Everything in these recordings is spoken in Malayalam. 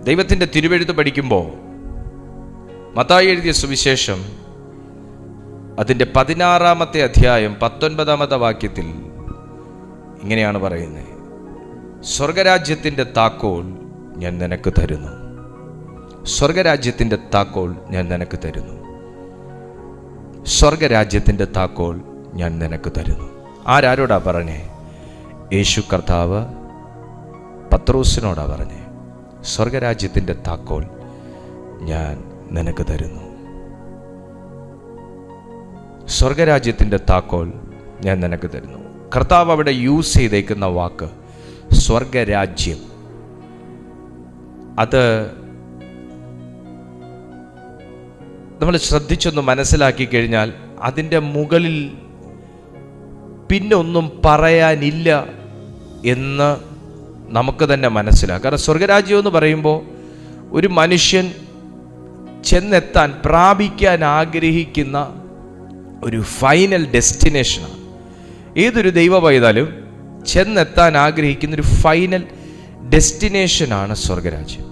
ദൈവത്തിൻ്റെ തിരുവെഴുത്ത് പഠിക്കുമ്പോൾ മത്തായി എഴുതിയ സുവിശേഷം അതിൻ്റെ 16-ാമത്തെ അധ്യായം 19-ാമത്തെ വാക്യത്തിൽ ഇങ്ങനെയാണ് പറയുന്നത്: സ്വർഗരാജ്യത്തിൻ്റെ താക്കോൽ ഞാൻ നിനക്ക് തരുന്നു. സ്വർഗരാജ്യത്തിൻ്റെ താക്കോൽ ഞാൻ നിനക്ക് തരുന്നു. സ്വർഗരാജ്യത്തിൻ്റെ താക്കോൽ ഞാൻ നിനക്ക് തരുന്നു. ആരോടാ പറഞ്ഞേ? യേശു കർത്താവ് പത്രോസിനോടാ പറഞ്ഞേ, സ്വർഗരാജ്യത്തിൻ്റെ താക്കോൽ ഞാൻ നിനക്ക് തരുന്നു. സ്വർഗരാജ്യത്തിൻ്റെ താക്കോൽ ഞാൻ നിനക്ക് തരുന്നു. കർത്താവ് അവിടെ യൂസ് ചെയ്തേക്കുന്ന വാക്ക് സ്വർഗരാജ്യം. അത് നമ്മൾ ശ്രദ്ധിച്ചൊന്ന് മനസ്സിലാക്കി കഴിഞ്ഞാൽ അതിൻ്റെ മുകളിൽ പിന്നെ ഒന്നും പറയാനില്ല എന്ന് നമുക്ക് തന്നെ മനസ്സിലാക്കാം. കാരണം സ്വർഗരാജ്യം എന്ന് പറയുമ്പോൾ ഒരു മനുഷ്യൻ ചെന്നെത്താൻ, പ്രാപിക്കാൻ ആഗ്രഹിക്കുന്ന ഒരു ഫൈനൽ ഡെസ്റ്റിനേഷനാണ്. ഏതൊരു ദൈവ പൈതലും ചെന്നെത്താൻ ആഗ്രഹിക്കുന്ന ഒരു ഫൈനൽ ഡെസ്റ്റിനേഷനാണ് സ്വർഗരാജ്യം.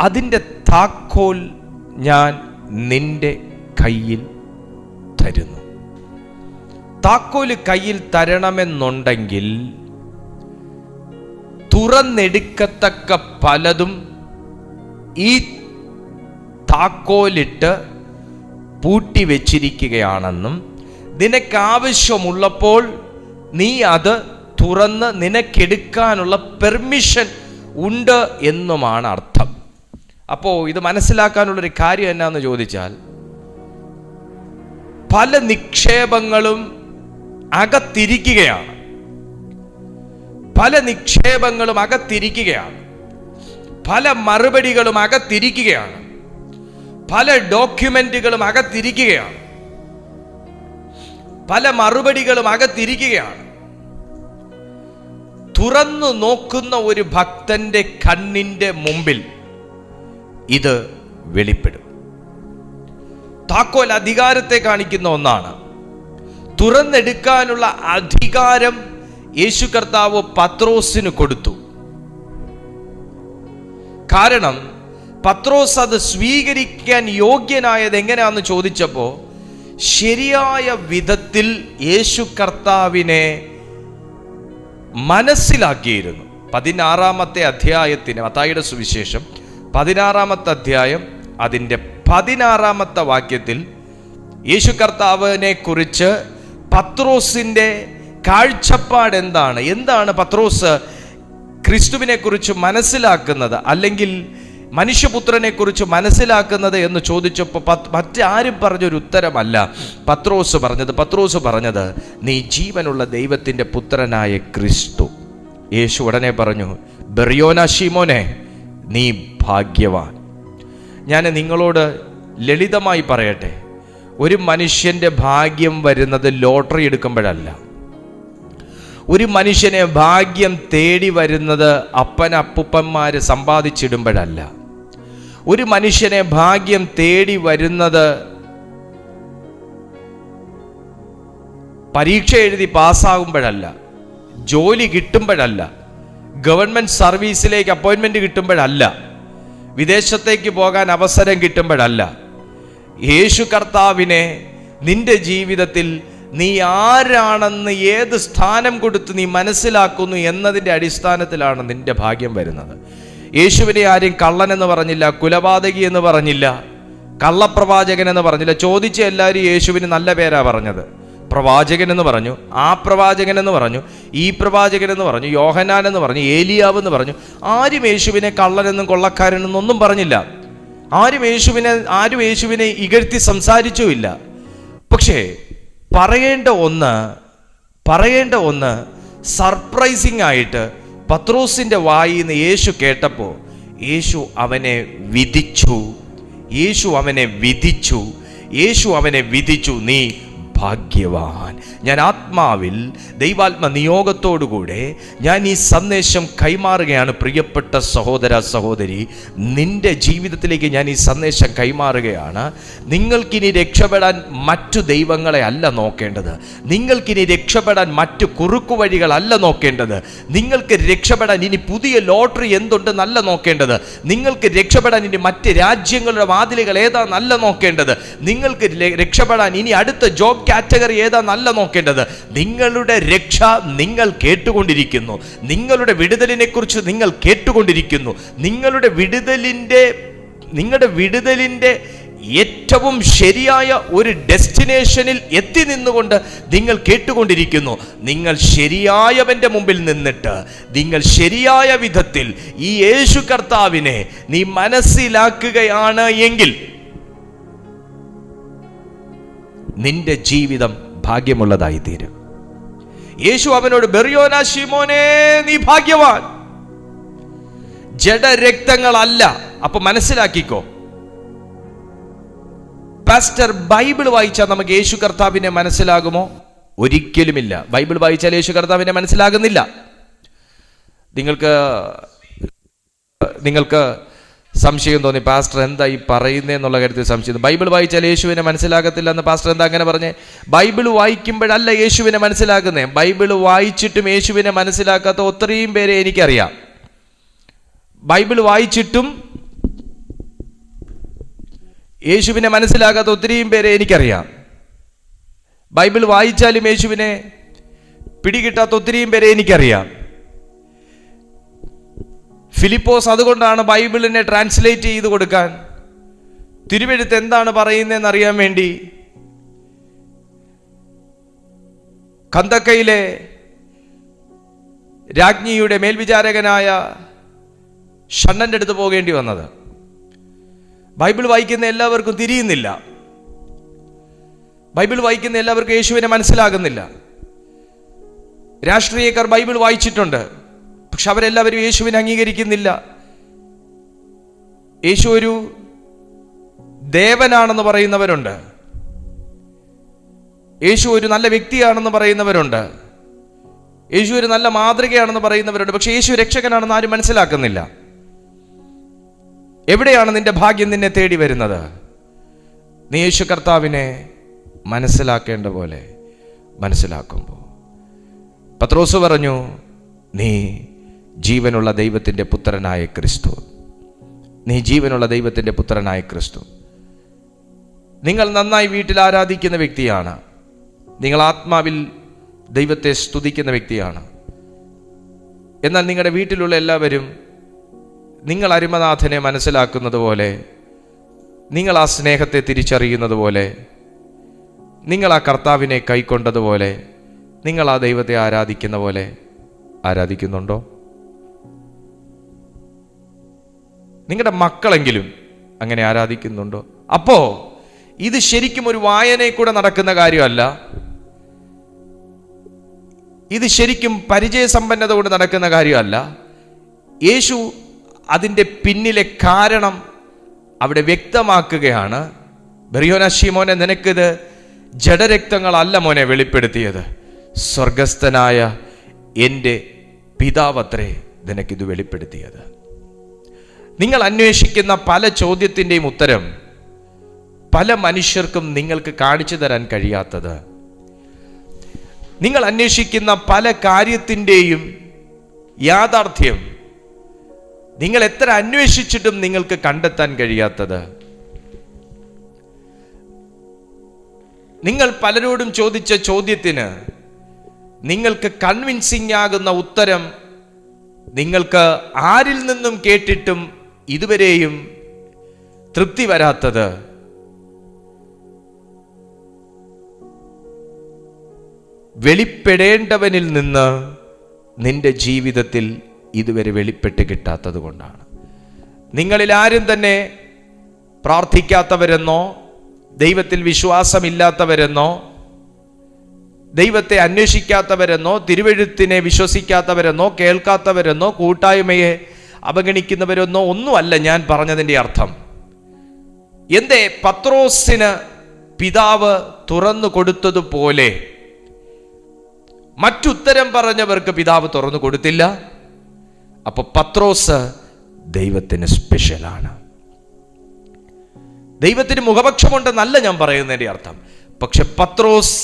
അതിൻ്റെ താക്കോൽ ഞാൻ നിന്റെ കയ്യിൽ തരുന്നു. താക്കോല് കയ്യിൽ തരണമെന്നുണ്ടെങ്കിൽ തുറന്നെടുക്കത്തക്ക പലതും ഈ താക്കോലിട്ട് പൂട്ടി വെച്ചിരിക്കുകയാണെന്നും നിനക്കാവശ്യമുള്ളപ്പോൾ നീ അത് തുറന്ന് നിനക്കെടുക്കാനുള്ള പെർമിഷൻ ഉണ്ട് എന്നുമാണ് അർത്ഥം. അപ്പോൾ ഇത് മനസ്സിലാക്കാനുള്ളൊരു കാര്യം എന്നാന്ന് ചോദിച്ചാൽ, പല നിക്ഷേപങ്ങളും അകത്തിരിക്കുകയാണ്. പല നിക്ഷേപങ്ങളും അകത്തിരിക്കുകയാണ്. പല മറുപടികളും അകത്തിരിക്കുകയാണ്. പല ഡോക്യുമെന്റുകളും അകത്തിരിക്കുകയാണ്. പല മറുപടികളും അകത്തിരിക്കുകയാണ്. തുറന്നു നോക്കുന്ന ഒരു ഭക്തന്റെ കണ്ണിന്റെ മുമ്പിൽ ഇത് വെളിപ്പെടും. താക്കോൽ അധികാരത്തെ കാണിക്കുന്ന ഒന്നാണ്. തുറന്നെടുക്കാനുള്ള അധികാരം യേശു കർത്താവ് പത്രോസിന് കൊടുത്തു. കാരണം പത്രോസ് അത് സ്വീകരിക്കാൻ യോഗ്യനായത് എങ്ങനെയാണെന്ന് ചോദിച്ചപ്പോൾ ശരിയായ വിധത്തിൽ യേശു കർത്താവിനെ മനസ്സിലാക്കിയിരുന്നു. 16-ാമത്തെ അധ്യായത്തിന്, മത്തായിയുടെ സുവിശേഷം 16-ാമത്തെ അധ്യായം അതിൻ്റെ 16-ാമത്തെ വാക്യത്തിൽ യേശു കർത്താവിനെ കുറിച്ച് പത്രോസിൻ്റെ കാഴ്ചപ്പാട് എന്താണ് പത്രോസ് ക്രിസ്തുവിനെ കുറിച്ച് മനസ്സിലാക്കുന്നത്, അല്ലെങ്കിൽ മനുഷ്യപുത്രനെ കുറിച്ച് മനസ്സിലാക്കുന്നത് എന്ന് ചോദിച്ചപ്പോൾ മറ്റാരും പറഞ്ഞൊരു ഉത്തരമല്ല പത്രോസ് പറഞ്ഞത് നീ ജീവനുള്ള ദൈവത്തിൻ്റെ പുത്രനായ ക്രിസ്തു. യേശു ഉടനെ പറഞ്ഞു, ബെറിയോന ശീമോനെ, നീ ഭാഗ്യവാൻ. ഞാൻ നിങ്ങളോട് ലളിതമായി പറയട്ടെ, ഒരു മനുഷ്യൻ്റെ ഭാഗ്യം വരുന്നത് ലോട്ടറി എടുക്കുമ്പോഴല്ല. ഒരു മനുഷ്യനെ ഭാഗ്യം തേടി വരുന്നത് അപ്പനപ്പൂപ്പന്മാര് സമ്പാദിച്ചിടുമ്പോഴല്ല. ഒരു മനുഷ്യനെ ഭാഗ്യം തേടി വരുന്നത് പരീക്ഷ എഴുതി പാസ്സാകുമ്പോഴല്ല, ജോലി കിട്ടുമ്പോഴല്ല, ഗവൺമെന്റ് സർവീസിലേക്ക് അപ്പോയിന്റ്മെന്റ് കിട്ടുമ്പോഴല്ല, വിദേശത്തേക്ക് പോകാൻ അവസരം കിട്ടുമ്പോഴല്ല. യേശു കർത്താവിനെ നിന്റെ ജീവിതത്തിൽ നീ ആരാണെന്ന്, ഏത് സ്ഥാനം കൊടുത്ത് നീ മനസ്സിലാക്കുന്നു എന്നതിൻ്റെ അടിസ്ഥാനത്തിലാണ് നിന്റെ ഭാഗ്യം വരുന്നത്. യേശുവിനെ ആരും കള്ളൻ എന്ന് പറഞ്ഞില്ല, കുലപാതകി എന്ന് പറഞ്ഞില്ല, കള്ളപ്രവാചകൻ എന്ന് പറഞ്ഞില്ല. ചോദിച്ച എല്ലാവരും യേശുവിന് നല്ല പേരാ പറഞ്ഞത്. പ്രവാചകൻ എന്ന് പറഞ്ഞു, ആ പ്രവാചകൻ എന്ന് പറഞ്ഞു, ഈ പ്രവാചകൻ എന്ന് പറഞ്ഞു, യോഹന്നാൻ എന്ന് പറഞ്ഞു, ഏലിയാവ് എന്ന് പറഞ്ഞു. ആരും യേശുവിനെ കള്ളനെന്നും കൊള്ളക്കാരനെന്നും ഒന്നും പറഞ്ഞില്ല. ആരും യേശുവിനെ ഇകഴ്ത്തി സംസാരിച്ചുമില്ല. പക്ഷേ പറയേണ്ട ഒന്ന് സർപ്രൈസിങ് ആയിട്ട് പത്രോസിന്റെ വായിൽ നിന്ന് യേശു കേട്ടപ്പോൾ യേശു അവനെ വിധിച്ചു. നീ ഭാഗ്യവാൻ. ഞാൻ ആത്മാവിൽ ദൈവാത്മ നിയോഗത്തോടുകൂടെ ഞാൻ ഈ സന്ദേശം കൈമാറുകയാണ്. പ്രിയപ്പെട്ട സഹോദര സഹോദരി, നിന്റെ ജീവിതത്തിലേക്ക് ഞാൻ ഈ സന്ദേശം കൈമാറുകയാണ്. നിങ്ങൾക്കിനി രക്ഷപ്പെടാൻ മറ്റു ദൈവങ്ങളെ അല്ല നോക്കേണ്ടത്. നിങ്ങൾക്കിനി രക്ഷപ്പെടാൻ മറ്റു കുറുക്കു വഴികളല്ല നോക്കേണ്ടത്. നിങ്ങൾക്ക് രക്ഷപ്പെടാൻ ഇനി പുതിയ ലോട്ടറി എന്തുണ്ടെന്നല്ല നോക്കേണ്ടത്. നിങ്ങൾക്ക് രക്ഷപ്പെടാൻ ഇനി മറ്റ് രാജ്യങ്ങളുടെ വാതിലുകൾ ഏതാണെന്നല്ല നോക്കേണ്ടത്. നിങ്ങൾക്ക് രക്ഷപ്പെടാൻ ഇനി അടുത്ത ജോബ് കാറ്റഗറി ഏതാണെന്നല്ല നോക്കേണ്ടത്. നിങ്ങളുടെ രക്ഷ നിങ്ങൾ കേട്ടുകൊണ്ടിരിക്കുന്നു. നിങ്ങളുടെ വിടുതലിനെ കുറിച്ച് നിങ്ങൾ കേട്ടുകൊണ്ടിരിക്കുന്നു. നിങ്ങളുടെ വിടുതലിൻ്റെ ഏറ്റവും ശരിയായ ഒരു ഡെസ്റ്റിനേഷനിൽ എത്തി നിന്നുകൊണ്ട് നിങ്ങൾ കേട്ടുകൊണ്ടിരിക്കുന്നു. നിങ്ങൾ ശരിയായവന്റെ മുമ്പിൽ നിന്നിട്ട് നിങ്ങൾ ശരിയായ വിധത്തിൽ ഈ യേശു കർത്താവിനെ നീ മനസ്സിലാക്കുകയാണ് എങ്കിൽ നിന്റെ ജീവിതം ഭാഗ്യമുള്ളതായി തീരും. യേശു അവനോട്, ബെറിയോനാ ശിമോനെ, നീ ഭാഗ്യവാൻ, ജഡരക്തങ്ങളല്ല. അപ്പൊ മനസ്സിലാക്കിക്കോ പാസ്റ്റർ, ബൈബിൾ വായിച്ചാൽ നമുക്ക് യേശു കർത്താവിനെ മനസ്സിലാകുമോ? ഒരിക്കലുമില്ല. ബൈബിൾ വായിച്ചാൽ യേശു കർത്താവിനെ മനസ്സിലാകുന്നില്ല. നിങ്ങൾക്ക് സംശയം തോന്നി, പാസ്റ്റർ എന്താ ഈ പറയുന്നതെന്നുള്ള കാര്യത്തിൽ സംശയം. ബൈബിൾ വായിച്ചാൽ യേശുവിനെ മനസ്സിലാകത്തില്ല എന്ന് പാസ്റ്റർ എന്താ അങ്ങനെ പറഞ്ഞേ? ബൈബിൾ വായിക്കുമ്പോഴല്ല യേശുവിനെ മനസ്സിലാക്കുന്നേ. ബൈബിൾ വായിച്ചിട്ടും യേശുവിനെ മനസ്സിലാക്കാത്ത ഒത്തിരിയും പേരെ എനിക്കറിയാം. ബൈബിൾ വായിച്ചിട്ടും യേശുവിനെ മനസ്സിലാകാത്ത ഒത്തിരിയും പേരെ എനിക്കറിയാം. ബൈബിൾ വായിച്ചാലും യേശുവിനെ പിടികിട്ടാത്ത ഒത്തിരിയും പേരെ എനിക്കറിയാം. ഫിലിപ്പോസ് അതുകൊണ്ടാണ് ബൈബിളിനെ ട്രാൻസ്ലേറ്റ് ചെയ്ത് കൊടുക്കാൻ, തിരുവെഴുത്ത് എന്താണ് പറയുന്നതെന്ന് അറിയാൻ വേണ്ടി കന്തക്കയിലെ രാജ്ഞിയുടെ മേൽവിചാരകനായ ഷണ്ണന്റെ അടുത്ത് പോകേണ്ടി വന്നത്. ബൈബിൾ വായിക്കുന്ന എല്ലാവർക്കും തിരിയുന്നില്ല. ബൈബിൾ വായിക്കുന്ന എല്ലാവർക്കും യേശുവിനെ മനസ്സിലാകുന്നില്ല. രാഷ്ട്രീയക്കാർ ബൈബിൾ വായിച്ചിട്ടുണ്ട്, പക്ഷെ അവരെല്ലാവരും യേശുവിനെ അംഗീകരിക്കുന്നില്ല. യേശു ഒരു ദേവനാണെന്ന് പറയുന്നവരുണ്ട്, യേശു ഒരു നല്ല വ്യക്തിയാണെന്ന് പറയുന്നവരുണ്ട്, യേശു ഒരു നല്ല മാതൃകയാണെന്ന് പറയുന്നവരുണ്ട്. പക്ഷെ യേശു രക്ഷകനാണെന്ന് ആരും മനസ്സിലാക്കുന്നില്ല. എവിടെയാണ് നിന്റെ ഭാഗ്യം നിന്നെ തേടി വരുന്നത്? നീ യേശു കർത്താവിനെ മനസ്സിലാക്കേണ്ട പോലെ മനസ്സിലാക്കുമ്പോൾ. പത്രോസ് പറഞ്ഞു, നീ ജീവനുള്ള ദൈവത്തിൻ്റെ പുത്രനായ ക്രിസ്തു, നീ ജീവനുള്ള ദൈവത്തിൻ്റെ പുത്രനായ ക്രിസ്തു. നിങ്ങൾ നന്നായി വീട്ടിൽ ആരാധിക്കുന്ന വ്യക്തിയാണ്, നിങ്ങൾ ആത്മാവിൽ ദൈവത്തെ സ്തുതിക്കുന്ന വ്യക്തിയാണ്. എന്നാൽ നിങ്ങളുടെ വീട്ടിലുള്ള എല്ലാവരും നിങ്ങൾ അരിമനാഥനെ മനസ്സിലാക്കുന്നത് പോലെ, നിങ്ങൾ ആ സ്നേഹത്തെ തിരിച്ചറിയുന്നത് പോലെ, നിങ്ങൾ ആ കർത്താവിനെ കൈക്കൊണ്ടതുപോലെ, നിങ്ങൾ ആ ദൈവത്തെ ആരാധിക്കുന്ന പോലെ ആരാധിക്കുന്നുണ്ടോ? നിങ്ങളുടെ മക്കളെങ്കിലും അങ്ങനെ ആരാധിക്കുന്നുണ്ടോ? അപ്പോ ഇത് ശരിക്കും ഒരു വായനയിൽ കൂടെ നടക്കുന്ന കാര്യമല്ല. ഇത് ശരിക്കും പരിചയസമ്പന്നത കൊണ്ട് നടക്കുന്ന കാര്യമല്ല. യേശു അതിൻ്റെ പിന്നിലെ കാരണം അവിടെ വ്യക്തമാക്കുകയാണ്. ബെറിയോനാ ശിമോനെ, നിനക്കിത് ജഡരക്തങ്ങളല്ല മോനെ വെളിപ്പെടുത്തിയത്, സ്വർഗസ്ഥനായ എൻ്റെ പിതാവത്രേ നിനക്കിത് വെളിപ്പെടുത്തിയത്. നിങ്ങൾ അന്വേഷിക്കുന്ന പല ചോദ്യത്തിൻ്റെയും ഉത്തരം പല മനുഷ്യർക്കും നിങ്ങൾക്ക് കാണിച്ചു തരാൻ കഴിയാത്തത്, നിങ്ങൾ അന്വേഷിക്കുന്ന പല കാര്യത്തിൻ്റെയും യാഥാർത്ഥ്യം നിങ്ങൾ എത്ര അന്വേഷിച്ചിട്ടും നിങ്ങൾക്ക് കണ്ടെത്താൻ കഴിയാത്തത്, നിങ്ങൾ പലരോടും ചോദിച്ച ചോദ്യത്തിന് നിങ്ങൾക്ക് കൺവിൻസിംഗ് ആകുന്ന ഉത്തരം നിങ്ങൾക്ക് ആരിൽ നിന്നും കേട്ടിട്ടും ഇതുവരെയും തൃപ്തി വരാത്തത്, വെളിപ്പെടേണ്ടവനിൽ നിന്ന് നിന്റെ ജീവിതത്തിൽ ഇതുവരെ വെളിപ്പെട്ട് കിട്ടാത്തത് കൊണ്ടാണ്. നിങ്ങളിൽ ആരും തന്നെ പ്രാർത്ഥിക്കാത്തവരെന്നോ ദൈവത്തിൽ വിശ്വാസമില്ലാത്തവരെന്നോ ദൈവത്തെ അന്വേഷിക്കാത്തവരെന്നോ തിരുവെഴുത്തിനെ വിശ്വസിക്കാത്തവരെന്നോ കേൾക്കാത്തവരെന്നോ കൂട്ടായ്മയെ അവഗണിക്കുന്നവരെന്നോ ഒന്നുമല്ല ഞാൻ പറഞ്ഞതിൻ്റെ അർത്ഥം. എന്തേ പത്രോസിന് പിതാവ് തുറന്നു കൊടുത്തതുപോലെ മറ്റുത്തരം പറഞ്ഞവർക്ക് പിതാവ് തുറന്നു കൊടുത്തില്ല. അപ്പൊ പത്രോസ് ദൈവത്തിന് സ്പെഷ്യലാണ്. ദൈവത്തിന് മുഖപക്ഷമുണ്ടെന്നല്ല ഞാൻ പറയുന്നതിൻ്റെ അർത്ഥം. പക്ഷെ പത്രോസ്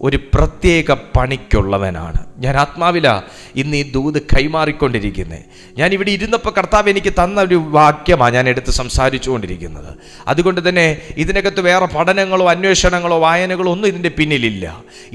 ഒരു പ്രത്യേക പണിക്കുള്ളവനാണ്. ഞാൻ ആത്മാവില ഇന്ന് ഈ ദൂത് കൈമാറിക്കൊണ്ടിരിക്കുന്നത്. ഞാൻ ഇവിടെ ഇരുന്നപ്പോൾ കർത്താവ് എനിക്ക് തന്ന ഒരു വാക്യമാണ് ഞാൻ എടുത്ത് സംസാരിച്ചുകൊണ്ടിരിക്കുന്നത്. അതുകൊണ്ട് തന്നെ ഇതിനകത്ത് വേറെ പഠനങ്ങളോ അന്വേഷണങ്ങളോ വായനകളോ ഒന്നും ഇതിൻ്റെ പിന്നിലില്ല.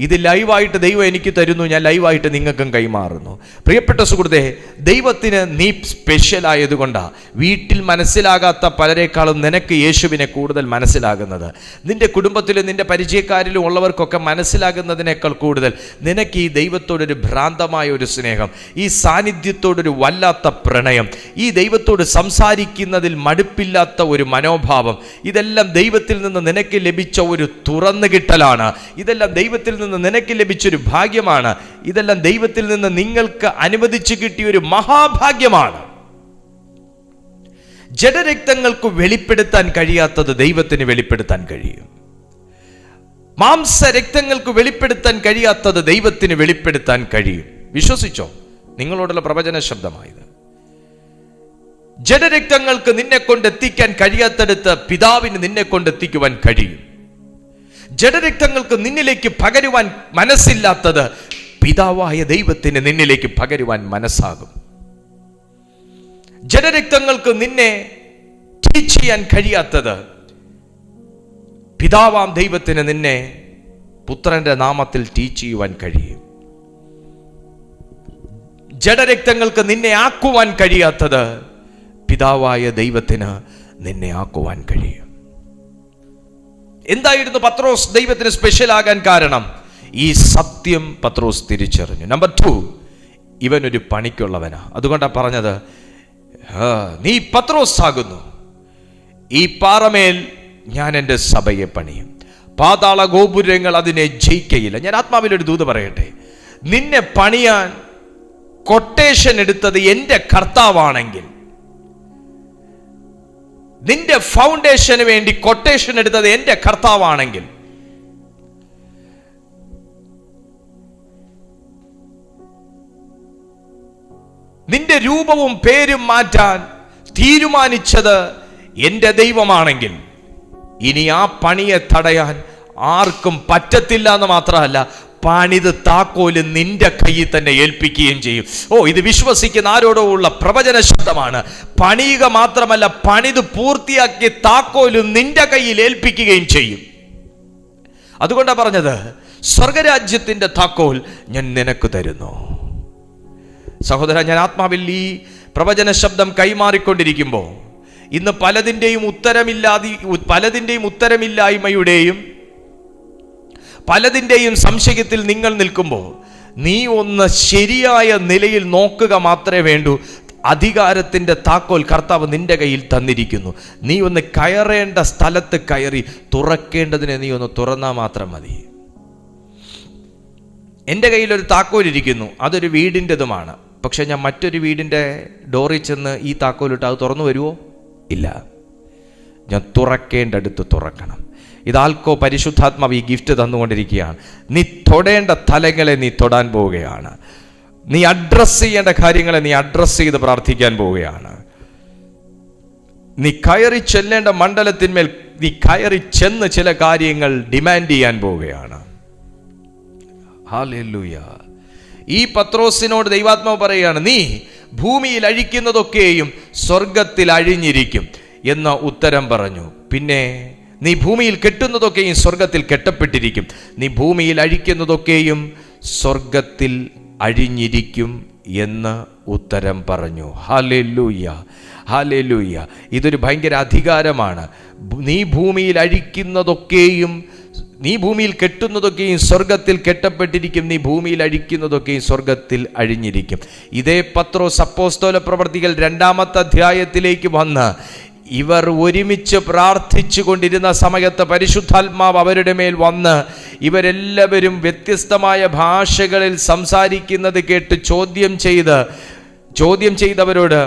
ഇത് ലൈവായിട്ട് ദൈവം എനിക്ക് തരുന്നു, ഞാൻ ലൈവായിട്ട് നിങ്ങൾക്കും കൈമാറുന്നു. പ്രിയപ്പെട്ട സുഹൃത്തേ, ദൈവത്തിന് നീ സ്പെഷ്യൽ ആയതുകൊണ്ടാണ് വീട്ടിൽ മനസ്സിലാകാത്ത പലരെക്കാളും നിനക്ക് യേശുവിനെ കൂടുതൽ മനസ്സിലാകുന്നത്. നിന്റെ കുടുംബത്തിലും നിന്റെ പരിചയക്കാരിലും ഉള്ളവർക്കൊക്കെ മനസ്സിലാകുന്നതിനേക്കാൾ കൂടുതൽ നിനക്ക് ഈ ദൈവത്തോടൊരു ഭ്രാന്തമായ ഒരു സ്നേഹം, ഈ സാന്നിധ്യത്തോടൊരു വല്ലാത്ത പ്രണയം, ഈ ദൈവത്തോട് സംസാരിക്കുന്നതിൽ മടുപ്പില്ലാത്ത ഒരു മനോഭാവം, ഇതെല്ലാം ദൈവത്തിൽ നിന്ന് നിനക്ക് ലഭിച്ച ഒരു തുറന്നു കിട്ടലാണ്. ഇതെല്ലാം ദൈവത്തിൽ നിന്ന് നിനക്ക് ലഭിച്ചൊരു ഭാഗ്യമാണ്. ഇതെല്ലാം ദൈവത്തിൽ നിന്ന് നിങ്ങൾക്ക് അനുവദിച്ചു കിട്ടിയ ഒരു മഹാഭാഗ്യമാണ്. ജഡരക്തങ്ങൾക്ക് വെളിപ്പെടുത്താൻ കഴിയാത്തത് ദൈവത്തിന് വെളിപ്പെടുത്താൻ കഴിയും. മാംസരക്തങ്ങൾക്ക് വെളിപ്പെടുത്താൻ കഴിയാത്തത് ദൈവത്തിന് വെളിപ്പെടുത്താൻ കഴിയും. വിശ്വസിച്ചോ? നിങ്ങളോടുള്ള പ്രവചന ശബ്ദമായത്. ജഡരക്തങ്ങൾക്ക് നിന്നെ കൊണ്ട് എത്തിക്കാൻ കഴിയാത്തടുത്ത് പിതാവിന് നിന്നെ കൊണ്ട് എത്തിക്കുവാൻ കഴിയും. ജഡരക്തങ്ങൾക്ക് നിന്നിലേക്ക് പകരുവാൻ മനസ്സില്ലാത്തത് പിതാവായ ദൈവത്തിന് നിന്നിലേക്ക് പകരുവാൻ മനസ്സാകും. ജഡരക്തങ്ങൾക്ക് നിന്നെ ടീച്ച് ചെയ്യാൻ കഴിയാത്തത് പിതാവാം ദൈവത്തിന് നിന്നെ പുത്രന്റെ നാമത്തിൽ ടീച്ച് ചെയ്യുവാൻ കഴിയും. ജഡരക്തങ്ങൾക്ക് നിന്നെ ആക്കുവാൻ കഴിയാത്തത് പിതാവായ ദൈവത്തിന് നിന്നെ ആക്കുവാൻ കഴിയും. എന്തായിരുന്നു പത്രോസ് ദൈവത്തിന് സ്പെഷ്യൽ ആകാൻ കാരണം? ഈ സത്യം പത്രോസ് തിരിച്ചറിഞ്ഞു. നമ്പർ 2, ഇവനൊരു പണിക്കുള്ളവനാ. അതുകൊണ്ടാണ് പറഞ്ഞത്, നീ പത്രോസ് ആകുന്നു, ഈ പാറമേൽ ഞാൻ എൻ്റെ സഭയെ പണിയും, പാതാള ഗോപുരങ്ങൾ അതിനെ ജയിക്കയില്ല. ഞാൻ ആത്മാവിലൊരു ദൂത് പറയട്ടെ, നിന്നെ പണിയാൻ കൊട്ടേഷൻ എടുത്തത് എൻ്റെ കർത്താവാണെങ്കിൽ, നിന്റെ ഫൗണ്ടേഷന് വേണ്ടി കൊട്ടേഷൻ എടുത്തത് എൻ്റെ കർത്താവാണെങ്കിൽ, നിന്റെ രൂപവും പേരും മാറ്റാൻ തീരുമാനിച്ചത് എൻ്റെ ദൈവമാണെങ്കിൽ, ഇനി ആ പണിയെ തടയാൻ ആർക്കും പറ്റത്തില്ല എന്ന് മാത്രമല്ല, പണിത് താക്കോല് നിന്റെ കയ്യിൽ തന്നെ ഏൽപ്പിക്കുകയും ചെയ്യും. ഇത് വിശ്വസിക്കുന്ന ആരോടോ ഉള്ള പ്രവചന ശബ്ദമാണ്. പണിയുക മാത്രമല്ല, പണിത് പൂർത്തിയാക്കി താക്കോല് നിന്റെ കയ്യിൽ ഏൽപ്പിക്കുകയും ചെയ്യും. അതുകൊണ്ടാണ് പറഞ്ഞത്, സ്വർഗരാജ്യത്തിന്റെ താക്കോൽ ഞാൻ നിനക്ക് തരുന്നു. സഹോദര, ഞാൻ ആത്മാവിൽ ഈ പ്രവചന ശബ്ദം കൈമാറിക്കൊണ്ടിരിക്കുമ്പോൾ ഇന്ന് പലതിൻ്റെയും ഉത്തരമില്ലായ്മയുടെയും പലതിൻ്റെയും സംശയത്തിൽ നിങ്ങൾ നിൽക്കുമ്പോൾ നീ ഒന്ന് ശരിയായ നിലയിൽ നോക്കുക മാത്രമേ വേണ്ടൂ. അധികാരത്തിൻ്റെ താക്കോൽ കർത്താവ് നിന്റെ കയ്യിൽ തന്നിരിക്കുന്നു. നീ ഒന്ന് കയറേണ്ട സ്ഥലത്ത് കയറി തുറക്കേണ്ടതിനെ നീ ഒന്ന് തുറന്നാൽ മാത്രം മതി. എൻ്റെ കയ്യിലൊരു താക്കോലിരിക്കുന്നു, അതൊരു വീടിൻ്റെതുമാണ്. പക്ഷെ ഞാൻ മറ്റൊരു വീടിൻ്റെ ഡോറിൽ ചെന്ന് ഈ താക്കോലിട്ട് അത് തുറന്നു വരുമോ? ഇല്ല. ഞാൻ തുറക്കേണ്ടടുത്ത് തുറക്കണം. ഇതാൽക്കോ പരിശുദ്ധാത്മാവ് ഈ ഗിഫ്റ്റ് തന്നുകൊണ്ടിരിക്കുകയാണ്. നീ തൊടേണ്ട തലങ്ങളെ നീ തൊടാൻ പോവുകയാണ്. നീ അഡ്രസ് ചെയ്യേണ്ട കാര്യങ്ങളെ നീ അഡ്രസ് ചെയ്ത് പ്രാർത്ഥിക്കാൻ പോവുകയാണ്. നീ കയറി ചെല്ലേണ്ട മണ്ഡലത്തിന്മേൽ നീ കയറി ചെന്ന് ചില കാര്യങ്ങൾ ഡിമാൻഡ് ചെയ്യാൻ പോവുകയാണ്. ഹല്ലേലൂയ. ഈ പത്രോസിനോട് ദൈവാത്മാവ് പറയുകയാണ്, നീ ഭൂമിയിൽ അഴിക്കുന്നതൊക്കെയും സ്വർഗത്തിൽ അഴിഞ്ഞിരിക്കും എന്ന ഉത്തരം പറഞ്ഞു. പിന്നെ നീ ഭൂമിയിൽ കെട്ടുന്നതൊക്കെയും സ്വർഗത്തിൽ കെട്ടപ്പെട്ടിരിക്കും, നീ ഭൂമിയിൽ അഴിക്കുന്നതൊക്കെയും സ്വർഗത്തിൽ അഴിഞ്ഞിരിക്കും എന്ന് ഉത്തരം പറഞ്ഞു. Hallelujah, hallelujah. ഇതൊരു ഭയങ്കര അധികാരമാണ്. നീ ഭൂമിയിൽ അഴിക്കുന്നതൊക്കെയും, നീ ഭൂമിയിൽ കെട്ടുന്നതൊക്കെയും സ്വർഗത്തിൽ കെട്ടപ്പെട്ടിരിക്കും, നീ ഭൂമിയിൽ അഴിക്കുന്നതൊക്കെയും സ്വർഗത്തിൽ അഴിഞ്ഞിരിക്കും. ഇതേ പത്രോസ് അപ്പോസ്തല പ്രവർത്തികൾ 2-ാമത്തെ അധ്യായത്തിലേക്ക് വന്ന് ഇവർ ഒരുമിച്ച് പ്രാർത്ഥിച്ചു കൊണ്ടിരുന്ന സമയത്ത് പരിശുദ്ധാത്മാവ് അവരുടെ മേൽ വന്ന് ഇവരെല്ലാവരും വ്യത്യസ്തമായ ഭാഷകളിൽ സംസാരിക്കുന്നത് കേട്ട് ചോദ്യം ചെയ്തവരോട്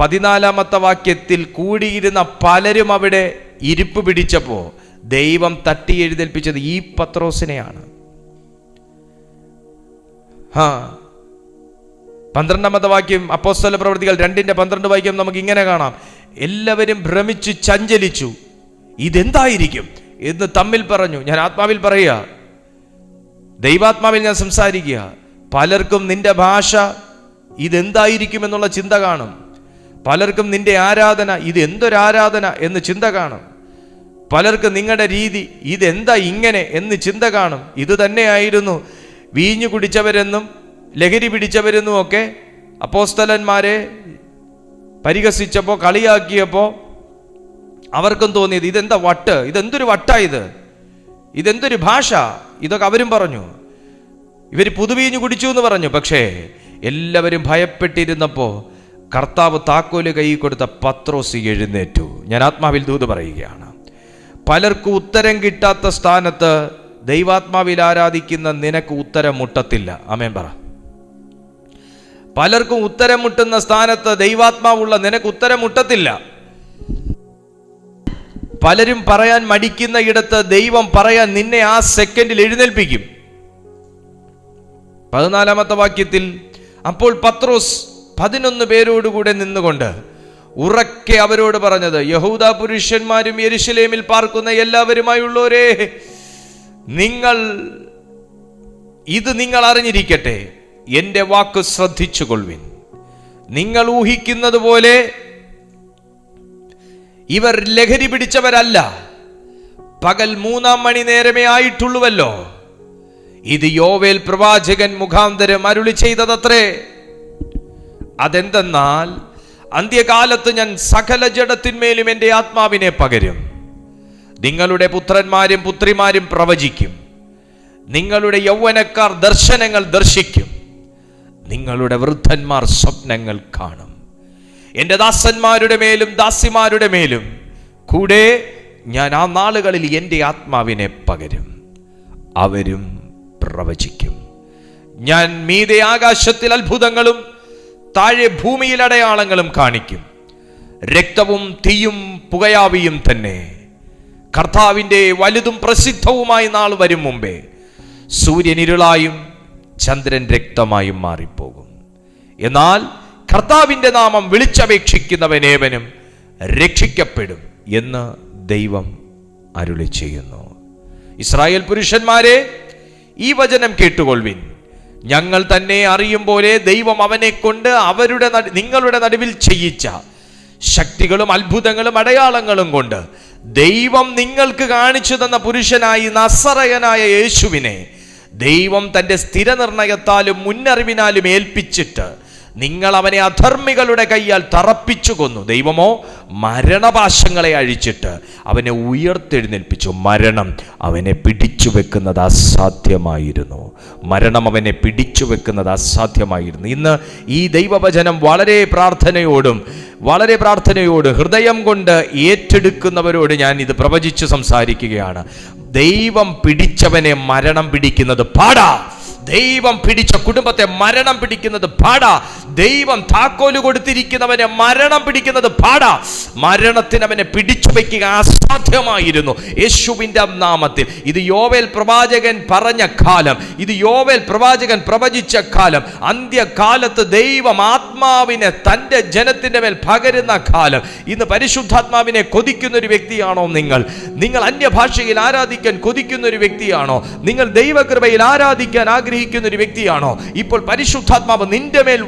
14-ാമത്തെ വാക്യത്തിൽ കൂടിയിരുന്ന പലരും അവിടെ ഇരിപ്പ് പിടിച്ചപ്പോൾ ദൈവം തട്ടി എഴുന്നേൽപ്പിച്ചത് ഈ പത്രോസിനെയാണ്. 12 വാക്യം, അപ്പോസ്തല പ്രവൃത്തികൾ 2:12 വാക്യം നമുക്ക് ഇങ്ങനെ കാണാം. എല്ലാവരും ഭ്രമിച്ചു ചഞ്ചലിച്ചു, ഇതെന്തായിരിക്കും എന്ന് തമ്മിൽ പറഞ്ഞു. ഞാൻ ആത്മാവിൽ പറയുക, ദൈവാത്മാവിൽ ഞാൻ സംസാരിക്കുക. പലർക്കും നിന്റെ ഭാഷ ഇതെന്തായിരിക്കും എന്നുള്ള ചിന്ത കാണും. പലർക്കും നിന്റെ ആരാധന ഇതെന്തൊരാരാധന എന്ന് ചിന്ത കാണും. പലർക്കും നിങ്ങളുടെ രീതി ഇതെന്താ ഇങ്ങനെ എന്ന് ചിന്ത കാണും. ഇത് തന്നെയായിരുന്നു വീഞ്ഞു കുടിച്ചവരെന്നും ലഹരി പിടിച്ചവരെന്നും ഒക്കെ അപ്പോസ്തലന്മാരെ പരിഹസിച്ചപ്പോൾ, കളിയാക്കിയപ്പോൾ അവർക്കും തോന്നിയത് ഇതെന്താ വട്ട്, ഇതെന്തൊരു വട്ടാ, ഇതെന്തൊരു ഭാഷ. ഇതൊക്കെ അവരും പറഞ്ഞു. ഇവർ പുതുവീഞ്ഞു കുടിച്ചു എന്ന് പറഞ്ഞു. പക്ഷേ എല്ലാവരും ഭയപ്പെട്ടിരുന്നപ്പോൾ കർത്താവ് താക്കോല് കൈ കൊടുത്ത പത്രോസ് എഴുന്നേറ്റു. ഞാൻ ആത്മാവിൽ ദൂത് പറയുകയാണ്. പലർക്കും ഉത്തരം കിട്ടാത്ത സ്ഥാനത്ത് ദൈവാത്മാവിൽ ആരാധിക്കുന്ന നിനക്ക് ഉത്തരം മുട്ടത്തില്ല. ആമേൻ പറ. പലർക്കും ഉത്തരം മുട്ടുന്ന സ്ഥാനത്ത് ദൈവാത്മാവുള്ള നിനക്ക് ഉത്തരം മുട്ടത്തില്ല. പലരും പറയാൻ മടിക്കുന്ന ഇടത്ത് ദൈവം പറയാൻ നിന്നെ ആ സെക്കൻഡിൽ എഴുന്നേൽപ്പിക്കും. 14 വാക്യത്തിൽ, അപ്പോൾ പത്രോസ് 11 പേരോടുകൂടെ നിന്നുകൊണ്ട് ഉറക്കെ അവരോട് പറഞ്ഞത്, യഹൂദ പുരുഷന്മാരും യെരുശലേമിൽ പാർക്കുന്ന എല്ലാവരുമായുള്ളവരെ, നിങ്ങൾ അറിഞ്ഞിരിക്കട്ടെ, എൻ്റെ വാക്ക് ശ്രദ്ധിച്ചുകൊള്ളുവിൻ. നിങ്ങൾ ഊഹിക്കുന്നത് പോലെ ഇവർ ലഹരി പിടിച്ചവരല്ല. പകൽ 3 മണി നേരമേ ആയിട്ടുള്ളുവല്ലോ. ഇത് യോവേൽ പ്രവാചകൻ മുഖാന്തരം അരുളി ചെയ്തതത്രേ. അതെന്തെന്നാൽ, അന്ത്യകാലത്ത് ഞാൻ സകല ജഡത്തിന്മേലും എൻ്റെ ആത്മാവിനെ പകരും. നിങ്ങളുടെ പുത്രന്മാരും പുത്രിമാരും പ്രവചിക്കും. നിങ്ങളുടെ യൗവനക്കാർ ദർശനങ്ങൾ ദർശിക്കും. നിങ്ങളുടെ വൃദ്ധന്മാർ സ്വപ്നങ്ങൾ കാണും. എൻ്റെ ദാസന്മാരുടെ മേലും ദാസിമാരുടെ മേലും കൂടെ ഞാൻ ആ നാളുകളിൽ എൻ്റെ ആത്മാവിനെ പകരും. അവരും പ്രവചിക്കും. ഞാൻ മീതെ ആകാശത്തിൽ അത്ഭുതങ്ങളും താഴെ ഭൂമിയിൽ അടയാളങ്ങളും കാണിക്കും. രക്തവും തീയും പുകയാവിയും തന്നെ. കർത്താവിൻ്റെ വലുതും പ്രസിദ്ധവുമായ നാൾ വരും മുമ്പേ സൂര്യൻ ഇരുളായും ചന്ദ്രൻ രക്തമായും മാറിപ്പോകും. എന്നാൽ കർത്താവിൻ്റെ നാമം വിളിച്ചപേക്ഷിക്കുന്നവനേവനും രക്ഷിക്കപ്പെടും എന്ന് ദൈവം അരുളി ചെയ്യുന്നു. ഇസ്രായേൽ പുരുഷന്മാരെ, ഈ വചനം കേട്ടുകൊള്ളുവിൻ. ഞങ്ങൾ തന്നെ അറിയും പോലെ ദൈവം അവനെ കൊണ്ട് നിങ്ങളുടെ നടുവിൽ ചെയ്യിച്ച ശക്തികളും അത്ഭുതങ്ങളും അടയാളങ്ങളും കൊണ്ട് ദൈവം നിങ്ങൾക്ക് കാണിച്ചു തന്ന പുരുഷനായി നസറയനായ യേശുവിനെ ദൈവം തൻ്റെ സ്ഥിരനിർണയത്താലും മുന്നറിവിനാലും ഏൽപ്പിച്ചിട്ട് നിങ്ങൾ അവനെ അധർമ്മികളുടെ കയ്യാൽ തറപ്പിച്ചു കൊന്നു. ദൈവമോ മരണപാശങ്ങളെ അഴിച്ചിട്ട് അവനെ ഉയർത്തെഴുന്നേൽപ്പിച്ചു. മരണം അവനെ പിടിച്ചു വെക്കുന്നത് അസാധ്യമായിരുന്നു. ഇന്ന് ഈ ദൈവവചനം വളരെ പ്രാർത്ഥനയോട് ഹൃദയം കൊണ്ട് ഏറ്റെടുക്കുന്നവരോട് ഞാൻ ഇത് പ്രവചിച്ച് സംസാരിക്കുകയാണ്. ദൈവം പിടിച്ചവനെ മരണം പിടിക്കുന്നത് പാടാ. ദൈവം പിടിച്ച കുടുംബത്തെ മരണം പിടിക്കുന്നത് പാടാ. ദൈവം താക്കോല് കൊടുത്തിരിക്കുന്നവനെ മരണം പിടിക്കുന്നത് പാടാ. മരണത്തിന് അവനെ പിടിച്ചു വയ്ക്കുക അസാധ്യമായിരുന്നു. യേശുവിൻ്റെ നാമത്തിൽ ഇത് യോവേൽ പ്രവാചകൻ പറഞ്ഞ കാലം, ഇത് യോവേൽ പ്രവാചകൻ പ്രവചിച്ച കാലം, അന്ത്യകാലത്ത് ദൈവം ആത്മാവിനെ തൻ്റെ ജനത്തിൻ്റെ മേൽ പകരുന്ന കാലം. ഇന്ന് പരിശുദ്ധാത്മാവിനെ കൊതിക്കുന്ന ഒരു വ്യക്തിയാണോ നിങ്ങൾ അന്യഭാഷയിൽ ആരാധിക്കാൻ കൊതിക്കുന്ന ഒരു വ്യക്തിയാണോ? നിങ്ങൾ ദൈവകൃപയിൽ ആരാധിക്കാൻ ആഗ്രഹിക്കുന്ന ഒരു വ്യക്തിയാണോ? ഇപ്പോൾ പരിശുദ്ധാത്മാവ് നിന്റെ മേൽ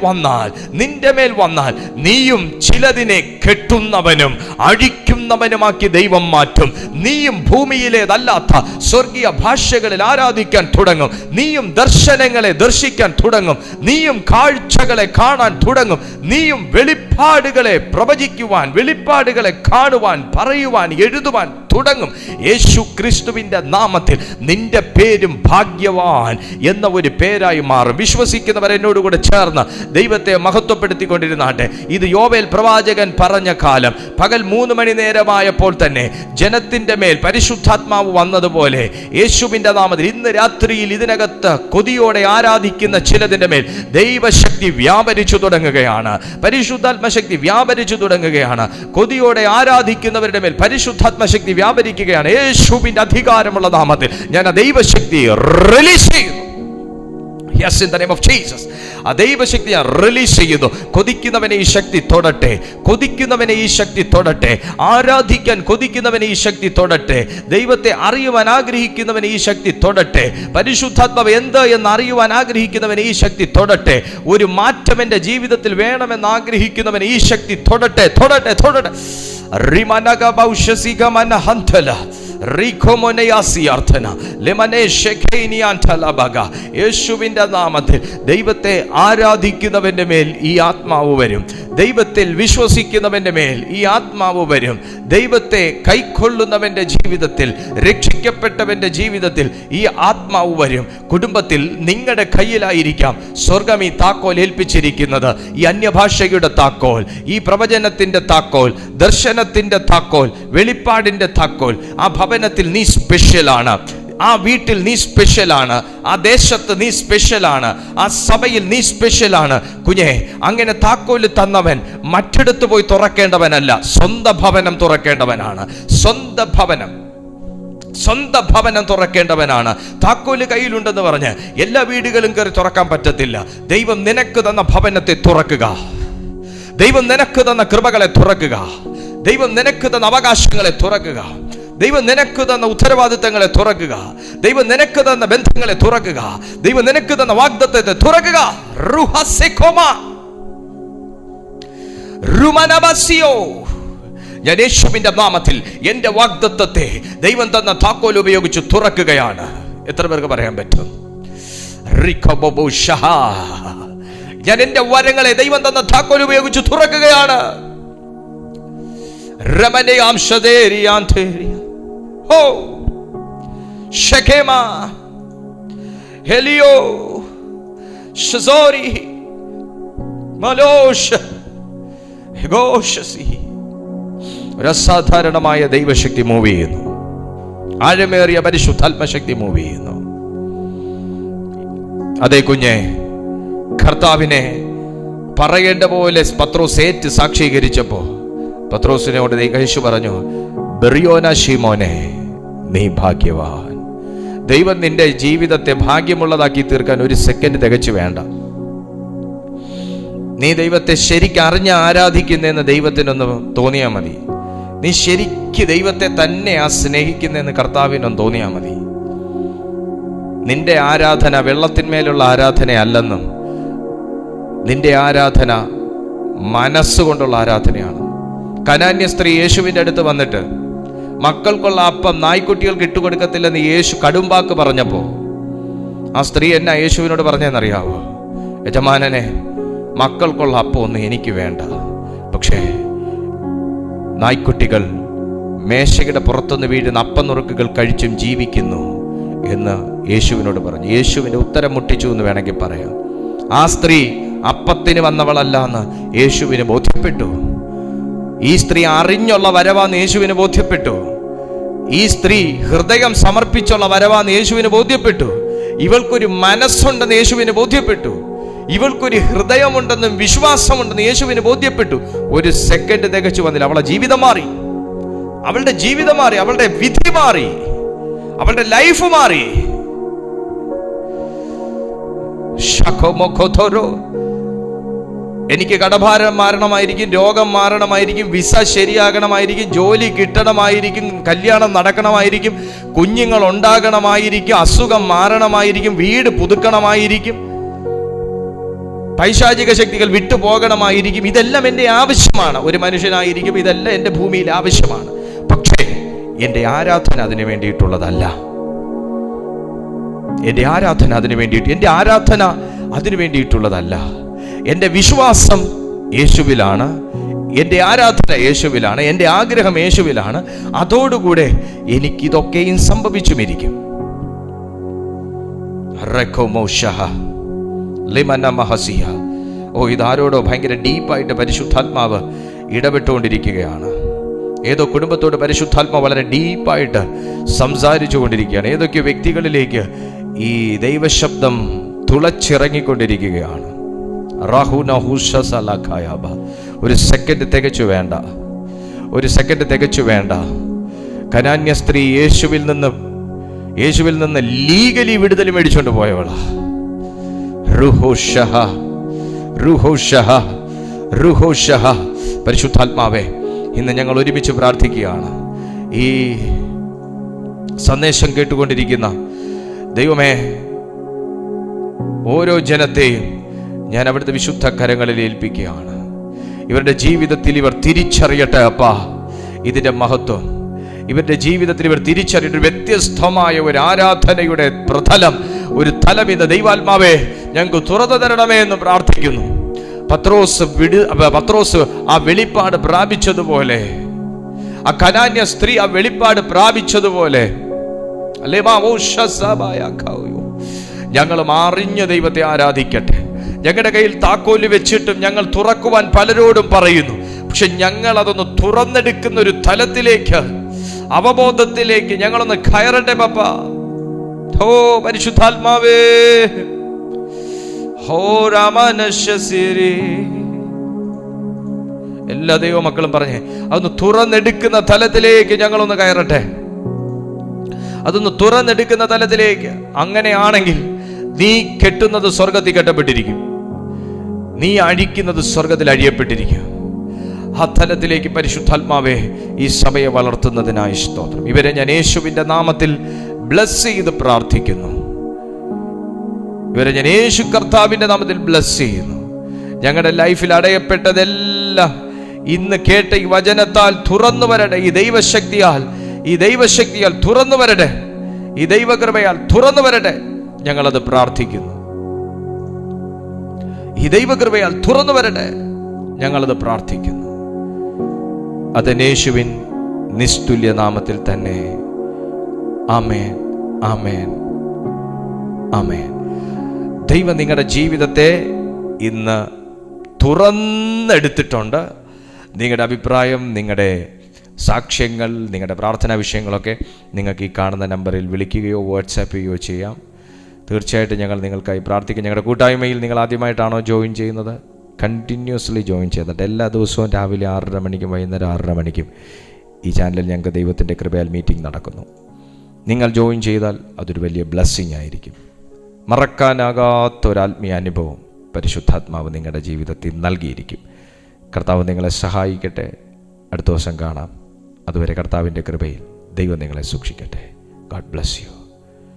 വന്നാൽ നീയും ചിലതിനെ കെട്ടുന്നവനും അഴിക്കുന്നവനുമാക്കി ദൈവം മാറ്റും. നീയും ഭൂമിയിലേതല്ലാത്ത സ്വർഗീയ ഭാഷകളിൽ ആരാധിക്കാൻ തുടങ്ങും. നീയും ദർശനങ്ങളെ ദർശിക്കാൻ തുടങ്ങും. നീയും കാഴ്ചകളെ കാണാൻ തുടങ്ങും. നീയും വെളിപ്പാടുകളെ പ്രവചിക്കുവാൻ, വെളിപ്പാടുകളെ കാണുവാൻ, പറയുവാൻ, എഴുതുവാൻ തുടങ്ങും. യേശു ക്രിസ്തുവിന്റെ നാമത്തിൽ നിന്റെ പേരും ഭാഗ്യവാൻ എന്ന ഒരു പേരായി മാറും. വിശ്വസിക്കുന്നവർ എന്നോടുകൂടെ ചേർന്ന് ദൈവത്തെ മഹത്വപ്പെടുത്തിക്കൊണ്ടിരുന്നാട്ടെ. ഇത് യോവേൽ പ്രവാചകൻ പറഞ്ഞ കാലം. പകൽ 3 മണി നേരമായപ്പോൾ തന്നെ ജനത്തിന്റെ മേൽ പരിശുദ്ധാത്മാവ് വന്നതുപോലെ യേശുവിന്റെ നാമത്തിൽ ഇന്ന് രാത്രിയിൽ ഇതിനകത്ത് കൊതിയോടെ ആരാധിക്കുന്ന ചിലതിന്റെ മേൽ ദൈവശക്തി വ്യാപരിച്ചു തുടങ്ങുകയാണ്. പരിശുദ്ധാത്മശക്തി വ്യാപരിച്ചു തുടങ്ങുകയാണ്. കൊതിയോടെ ആരാധിക്കുന്നവരുടെ മേൽ പരിശുദ്ധാത്മശക്തി വ്യാപരിക്കുകയാണ്. യേശുവിന്റെ അധികാരമുള്ള നാമത്തിൽ ഞാൻ ആ ദൈവശക്തി റിലീസ് ചെയ്യുന്നു. Yes, in the name of Jesus. ആ ദൈവശക്തി ഞാൻ റിലീസ് ചെയ്യുന്നു. കൊതിക്കുന്നവനെ ഈ ശക്തി തൊടട്ടെ, കൊതിക്കുന്നവനെ ഈ ശക്തി തൊടട്ടെ, ആരാധിക്കാൻ കൊതിക്കുന്നവനെ ഈ ശക്തി തൊടട്ടെ, ദൈവത്തെ അറിയുവാൻ ആഗ്രഹിക്കുന്നവനെ ഈ ശക്തി തൊടട്ടെ, പരിശുദ്ധാത്മാവ് എന്ത് എന്ന് അറിയുവാൻ ആഗ്രഹിക്കുന്നവനെ ഈ ശക്തി തൊടട്ടെ, ഒരു മാറ്റം എൻ്റെ ജീവിതത്തിൽ വേണമെന്ന് ആഗ്രഹിക്കുന്നവനെ ഈ ശക്തി തൊടട്ടെ, തൊടട്ടെ, തൊടട്ടെ. യേശുവിന്റെ നാമത്തിൽ ദൈവത്തെ ആരാധിക്കുന്നവന്റെ മേൽ ഈ ആത്മാവ് വരും, ദൈവത്തിൽ വിശ്വസിക്കുന്നവന്റെ മേൽ ഈ ആത്മാവ് വരും, ദൈവത്തെ കൈക്കൊള്ളുന്നവന്റെ ജീവിതത്തിൽ, രക്ഷിക്കപ്പെട്ടവന്റെ ജീവിതത്തിൽ ഈ ആത്മാവ് വരും. കുടുംബത്തിൽ നിങ്ങളുടെ കയ്യിലായിരിക്കാം സ്വർഗം ഈ താക്കോൽ ഏൽപ്പിച്ചിരിക്കുന്നത്, ഈ അന്യഭാഷയുടെ താക്കോൽ, ഈ പ്രവചനത്തിന്റെ താക്കോൽ, ദർശനത്തിന്റെ താക്കോൽ, വെളിപ്പാടിന്റെ താക്കോൽ. ആ ഭവനത്തിൽ നീ സ്പെഷ്യലാണ്, ആ വീട്ടിൽ നീ സ്പെഷ്യലാണ്, ആ ദേശത്ത് നീ സ്പെഷ്യലാണ്, ആ സഭയിൽ നീ സ്പെഷ്യലാണ്. കുഞ്ഞെ, അങ്ങനെ താക്കോല് തന്നവൻ മറ്റിടത്ത് പോയി തുറക്കേണ്ടവനല്ല, സ്വന്തം ഭവനം തുറക്കേണ്ടവനാണ്. സ്വന്തം ഭവനം തുറക്കേണ്ടവനാണ്. താക്കോല് കയ്യിലുണ്ടെന്ന് പറഞ്ഞ് എല്ലാ വീടുകളും കയറി തുറക്കാൻ പറ്റത്തില്ല. ദൈവം നിനക്ക് തന്ന ഭവനത്തെ തുറക്കുക, ദൈവം നിനക്ക് തന്ന കൃപകളെ തുറക്കുക, ദൈവം നിനക്ക് തന്ന അവകാശങ്ങളെ തുറക്കുക, ദൈവം നിനക്ക് തന്ന ഉത്തരവാദിത്തങ്ങളെ തുറക്കുക, ദൈവം നിനക്ക് തന്ന ബന്ധങ്ങളെ തുറക്കുക, ദൈവം നിനക്ക് തന്ന വാഗ്ദത്തത്തെ തുറക്കുക. ഞാൻ യേശുവിന്റെ നാമത്തിൽ എന്റെ വാഗ്ദത്തത്തെ ദൈവം തന്ന താക്കോൽ ഉപയോഗിച്ച് തുറക്കുകയാണ്. എത്ര പേർക്ക് പറയാൻ പറ്റും? ഞാൻ എന്റെ വരങ്ങളെ ദൈവം തന്ന താക്കോൽ ഉപയോഗിച്ച് തുറക്കുകയാണ്. ഒരസാധാരണമായ ദൈവശക്തി മൂവ് ചെയ്യുന്നു, ആഴമേറിയ പരിശുദ്ധാത്മശക്തി മൂവ് ചെയ്യുന്നു. അതേ കുഞ്ഞെ, കർത്താവിനെ പറയേണ്ട പോലെ പത്രോസ് ഏറ്റ് സാക്ഷീകരിച്ചപ്പോ പത്രോസിനോട് യേശു പറഞ്ഞു, ബെറിയോന ശീമോനെ, നീ ഭാഗ്യവാൻ. ദൈവം നിന്റെ ജീവിതത്തെ ഭാഗ്യമുള്ളതാക്കി തീർക്കാൻ ഒരു സെക്കൻഡ് തികച്ചു വേണ്ട. നീ ദൈവത്തെ ശരിക്കും അറിഞ്ഞ് ആരാധിക്കുന്നെന്ന് ദൈവത്തിനൊന്ന് തോന്നിയാൽ മതി. നീ ശരിക്ക് ദൈവത്തെ തന്നെയാ സ്നേഹിക്കുന്നെന്ന് കർത്താവിനൊന്ന് തോന്നിയാൽ മതി. നിന്റെ ആരാധന വെള്ളത്തിന്മേലുള്ള ആരാധനയല്ലെന്നും നിന്റെ ആരാധന മനസ്സുകൊണ്ടുള്ള ആരാധനയാണ്. കനാന്യ സ്ത്രീ യേശുവിൻ്റെ അടുത്ത് വന്നിട്ട് മക്കൾക്കുള്ള അപ്പം നായ്ക്കുട്ടികൾക്ക് ഇട്ടുകൊടുക്കത്തില്ലെന്ന് യേശു കടുംബാക്ക് പറഞ്ഞപ്പോൾ ആ സ്ത്രീ എന്നാ യേശുവിനോട് പറഞ്ഞെന്നറിയാവോ? യജമാനനെ, മക്കൾക്കുള്ള അപ്പം ഒന്നും എനിക്ക് വേണ്ട, പക്ഷേ നായ്ക്കുട്ടികൾ മേശയുടെ പുറത്തുനിന്ന് വീഴുന്ന അപ്പം നുറുക്കുകൾ കഴിച്ചും ജീവിക്കുന്നു എന്ന് യേശുവിനോട് പറഞ്ഞു. യേശുവിൻ്റെ ഉത്തരം മുട്ടിച്ചു എന്ന് വേണമെങ്കിൽ പറയാം. ആ സ്ത്രീ അപ്പത്തിന് വന്നവളല്ല എന്ന് യേശുവിന് ബോധ്യപ്പെട്ടു. ഈ സ്ത്രീ അറിഞ്ഞുള്ള വരവാന്ന് യേശുവിന് ബോധ്യപ്പെട്ടു. ഈ സ്ത്രീ ഹൃദയം സമർപ്പിച്ചുള്ള വരവാന്ന് യേശുവിന് ബോധ്യപ്പെട്ടു. ഇവൾക്കൊരു മനസ്സുണ്ടെന്ന് യേശുവിന് ബോധ്യപ്പെട്ടു. ഇവൾക്കൊരു ഹൃദയമുണ്ടെന്നും വിശ്വാസമുണ്ടെന്ന് യേശുവിന് ബോധ്യപ്പെട്ടു. ഒരു സെക്കൻഡ് തികച്ചു വന്നില്ല, അവളുടെ ജീവിതം മാറി, അവളുടെ ജീവിതം മാറി, അവളുടെ വിധി മാറി, അവളുടെ ലൈഫ് മാറി. എനിക്ക് കടഭാരം മാറണമായിരിക്കും, രോഗം മാറണമായിരിക്കും, വിസ ശരിയാകണമായിരിക്കും, ജോലി കിട്ടണമായിരിക്കും, കല്യാണം നടക്കണമായിരിക്കും, കുഞ്ഞുങ്ങൾ ഉണ്ടാകണമായിരിക്കും, അസുഖം മാറണമായിരിക്കും, വീട് പുതുക്കണമായിരിക്കും, പൈശാചിക ശക്തികൾ വിട്ടുപോകണമായിരിക്കും. ഇതെല്ലാം എൻ്റെ ആവശ്യമാണ്. ഒരു മനുഷ്യനായിരിക്കും ഇതെല്ലാം എൻ്റെ ഭൂമിയിൽ ആവശ്യമാണ്. പക്ഷേ എൻ്റെ ആരാധന അതിനു വേണ്ടിയിട്ടുള്ളതല്ല. എൻ്റെ ആരാധന അതിനു വേണ്ടിയിട്ടുള്ളതല്ല. എൻ്റെ വിശ്വാസം യേശുവിലാണ്, എൻ്റെ ആരാധന യേശുവിലാണ്, എൻ്റെ ആഗ്രഹം യേശുവിലാണ്. അതോടുകൂടെ എനിക്കിതൊക്കെയും സംഭവിച്ചുമിരിക്കും. ഇതാരോടോ ഭയങ്കര ഡീപ്പായിട്ട് പരിശുദ്ധാത്മാവ് ഇടപെട്ടുകൊണ്ടിരിക്കുകയാണ്. ഏതോ കുടുംബത്തോട് പരിശുദ്ധാത്മാവ് വളരെ ഡീപ്പായിട്ട് സംസാരിച്ചു കൊണ്ടിരിക്കുകയാണ്. ഏതൊക്കെയോ വ്യക്തികളിലേക്ക് ഈ ദൈവശബ്ദം തുളച്ചിറങ്ങിക്കൊണ്ടിരിക്കുകയാണ്. ഒരു സെക്കൻഡ് തികച്ചു വേണ്ട. കനാന്യ സ്ത്രീ യേശുവിൽ നിന്ന് ലീഗലി വിടുതൽ മേടിച്ചുകൊണ്ട് പോയവളാ. പരിശുദ്ധാത്മാവേ, ഇന്ന് ഞങ്ങൾ ഒരുമിച്ച് പ്രാർത്ഥിക്കുകയാണ്. ഈ സന്ദേശം കേട്ടുകൊണ്ടിരിക്കുന്ന ദൈവമേ, ഓരോ ജനത്തെയും ഞാൻ അവിടുത്തെ വിശുദ്ധ കരങ്ങളിൽ ഏൽപ്പിക്കുകയാണ്. ഇവരുടെ ജീവിതത്തിൽ ഇവർ തിരിച്ചറിയട്ടെ അപ്പാ ഇതിന്റെ മഹത്വം. ഇവരുടെ ജീവിതത്തിൽ ഇവർ തിരിച്ചറിയേണ്ട ഒരു വ്യത്യസ്തമായ ഒരു ആരാധനയുടെ പ്രതലം, ഒരു തലം ഇന്ന് ദൈവാത്മാവേ ഞങ്ങൾക്ക് തുറന്നു തരണമേ എന്ന് പ്രാർത്ഥിക്കുന്നു. പത്രോസ് ആ വെളിപ്പാട് പ്രാപിച്ചതുപോലെ, ആ കനാന്യ സ്ത്രീ ആ വെളിപ്പാട് പ്രാപിച്ചതുപോലെ ഞങ്ങളും അറിഞ്ഞ ദൈവത്തെ ആരാധിക്കട്ടെ. ഞങ്ങളുടെ കയ്യിൽ താക്കോല് വെച്ചിട്ടും ഞങ്ങൾ തുറക്കുവാൻ പലരോടും പറയുന്നു. പക്ഷെ ഞങ്ങൾ അതൊന്ന് തുറന്നെടുക്കുന്ന ഒരു തലത്തിലേക്ക്, അവബോധത്തിലേക്ക് ഞങ്ങളൊന്ന് കയറട്ടെ പപ്പ. ഹോ പരിശുദ്ധാത്മാവേ, ഹോ രാമനശ്ശിരി. എല്ലാ ദൈവ മക്കളും പറഞ്ഞേ, അതൊന്ന് തുറന്നെടുക്കുന്ന തലത്തിലേക്ക് ഞങ്ങളൊന്ന് കയറട്ടെ. അതൊന്ന് തുറന്നെടുക്കുന്ന തലത്തിലേക്ക്. അങ്ങനെയാണെങ്കിൽ നീ കെട്ടുന്നത് സ്വർഗത്തിൽ കെട്ടപ്പെട്ടിരിക്കും, നീ അഴിക്കുന്നത് സ്വർഗത്തിൽ അഴിയപ്പെട്ടിരിക്കും. ആ തലത്തിലേക്ക് പരിശുദ്ധാത്മാവേ ഈ സഭയെ വളർത്തുന്നതിനായി സ്തോത്രം. ഇവരെ ഞാൻ യേശുവിന്റെ നാമത്തിൽ ബ്ലസ് ചെയ്ത് പ്രാർത്ഥിക്കുന്നു. ഇവരെ ഞാൻ യേശു കർത്താവിന്റെ നാമത്തിൽ ബ്ലസ് ചെയ്യുന്നു. ഞങ്ങളുടെ ലൈഫിൽ അടയപ്പെട്ടതെല്ലാം ഇന്ന് കേട്ട ഈ വചനത്താൽ തുറന്നു വരട്ടെ. ഈ ദൈവശക്തിയാൽ തുറന്നു വരട്ടെ. ഈ ദൈവകൃപയാൽ തുറന്നു വരട്ടെ. ഞങ്ങളത് പ്രാർത്ഥിക്കുന്നു. ഈ ദൈവകൃപയാൽ തുറന്നു വരട്ടെ. ഞങ്ങളത് പ്രാർത്ഥിക്കുന്നു. അത് യേശുവിൻ നിസ്തുല്യ നാമത്തിൽ തന്നെ. ആമേൻ, ആമേൻ, ആമേൻ. ദൈവം നിങ്ങളുടെ ജീവിതത്തെ ഇന്ന് തുറന്നെടുത്തിട്ടുണ്ട്. നിങ്ങളുടെ അഭിപ്രായം, നിങ്ങളുടെ സാക്ഷ്യങ്ങൾ, നിങ്ങളുടെ പ്രാർത്ഥനാ വിഷയങ്ങളൊക്കെ നിങ്ങൾക്ക് ഈ കാണുന്ന നമ്പറിൽ വിളിക്കുകയോ വാട്സാപ്പ് ചെയ്യുകയോ ചെയ്യാം. തീർച്ചയായിട്ടും ഞങ്ങൾ നിങ്ങൾക്കായി പ്രാർത്ഥിക്കും. ഞങ്ങളുടെ കൂട്ടായ്മയിൽ നിങ്ങൾ ആദ്യമായിട്ടാണോ ജോയിൻ ചെയ്യുന്നത്? കണ്ടിന്യൂസ്ലി ജോയിൻ ചെയ്തിട്ട് എല്ലാ ദിവസവും രാവിലെ 6:30 മണിക്കും വൈകുന്നേരം 6:30 മണിക്കും ഈ ചാനലിൽ ഞങ്ങൾക്ക് ദൈവത്തിൻ്റെ കൃപയാൽ മീറ്റിംഗ് നടക്കുന്നു. നിങ്ങൾ ജോയിൻ ചെയ്താൽ അതൊരു വലിയ ബ്ലെസ്സിങ് ആയിരിക്കും. മറക്കാനാകാത്തൊരാത്മീയ അനുഭവം പരിശുദ്ധാത്മാവ് നിങ്ങളുടെ ജീവിതത്തിൽ നൽകിയിരിക്കും. കർത്താവ് നിങ്ങളെ സഹായിക്കട്ടെ. അടുത്ത ദിവസം കാണാം. അതുവരെ കർത്താവിൻ്റെ കൃപയിൽ ദൈവം നിങ്ങളെ സൂക്ഷിക്കട്ടെ. God bless you.